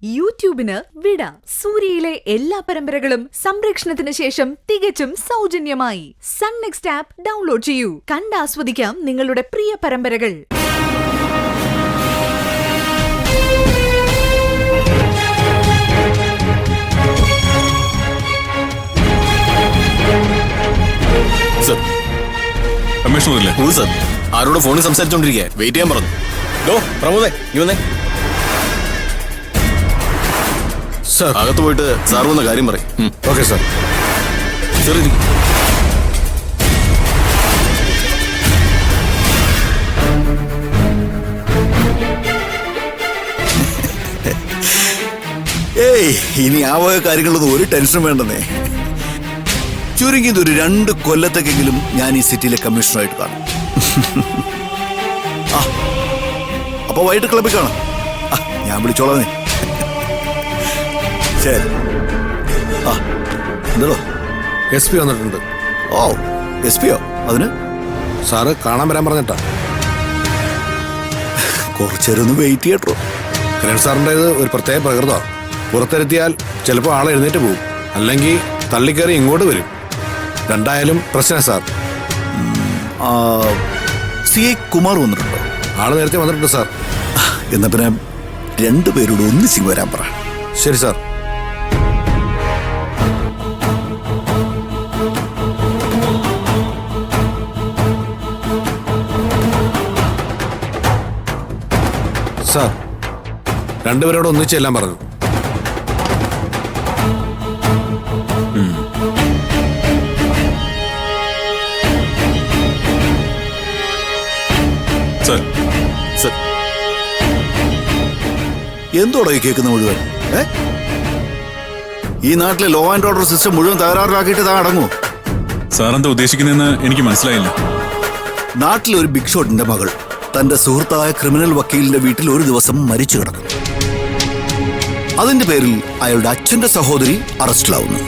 യൂട്യൂബിന് വിട. സൂര്യയിലെ എല്ലാ പരമ്പരകളും സംരക്ഷണത്തിന് ശേഷം തികച്ചും സൗജന്യമായി സൺ നെക്സ്റ്റ് ആപ്പ് ഡൗൺലോഡ് ചെയ്യൂ. കണ്ടാസ്വദിക്കാം നിങ്ങളുടെ പ്രിയ പരമ്പരകൾ. ആരോട് ഫോണിൽ സംസാരിച്ചോണ്ടിരിക്കുക, വെയിറ്റ് ചെയ്യാൻ പറഞ്ഞു. പ്രമോദേ, നീ വന്നേ. സാർ അകത്ത് പോയിട്ട് സാർ വന്ന കാര്യം പറയും. Okay sir. ചെറിയ ഏയ്, ഇനി ആ വക കാര്യങ്ങളൊന്നും ഒരു ടെൻഷൻ വേണ്ടെന്നേ. ചുരുങ്ങിയത് ഒരു 2 കൊല്ലത്തേക്കെങ്കിലും ഞാൻ ഈ സിറ്റിയിലെ കമ്മീഷണറായിട്ട് കാണും. അപ്പൊ വൈകിട്ട് ക്ലബിൽ കാണാം. ഞാൻ വിളിച്ചോളാം. ശരി. എന്തോ SP വന്നിട്ടുണ്ട്. ഓ, SP-യോ? അതിന് സാറ് കാണാൻ വരാൻ പറഞ്ഞിട്ടാ. കുറച്ചേരം ഒന്ന് വെയിറ്റ് ചെയ്യട്ടോ. കിരൺ സാറിൻ്റെത് ഒരു പ്രത്യേക പ്രകൃതമാണ്. പുറത്തെത്തിയാൽ ചിലപ്പോൾ ആളെ എഴുന്നേറ്റ് പോകും, അല്ലെങ്കിൽ തള്ളിക്കയറി ഇങ്ങോട്ട് വരും. രണ്ടായാലും പ്രശ്നം സാർ. CI കുമാർ വന്നിട്ടുണ്ടോ? ആള് നേരത്തെ വന്നിട്ടുണ്ട് സാർ. എന്നാ പിന്നെ 2 പേരോട് ഒന്നിച്ച് വരാൻ പറ. ശരി സാർ. സാർ 2 പേരോട് ഒന്നിച്ച് എല്ലാം പറഞ്ഞു. എന്തോടാ ഈ കേൾക്കുന്ന മുഴുവൻ? ഈ നാട്ടിലെ ലോ ആൻഡ് ഓർഡർ സിസ്റ്റം മുഴുവൻ തകരാറിലാക്കിയിട്ട് താൻ അടങ്ങുമോ? സാറെന്താ ഉദ്ദേശിക്കുന്നതെന്ന് എനിക്ക് മനസ്സിലായില്ല. നാട്ടിലെ ഒരു ബിഗ് ഷോട്ടിന്റെ മകൾ തന്റെ സുഹൃത്തായ ക്രിമിനൽ വക്കീലിന്റെ വീട്ടിൽ ഒരു ദിവസം മരിച്ചു കിടക്കുന്നു. അതിന്റെ പേരിൽ അയാളുടെ അച്ഛന്റെ സഹോദരി അറസ്റ്റിലാവുന്നു.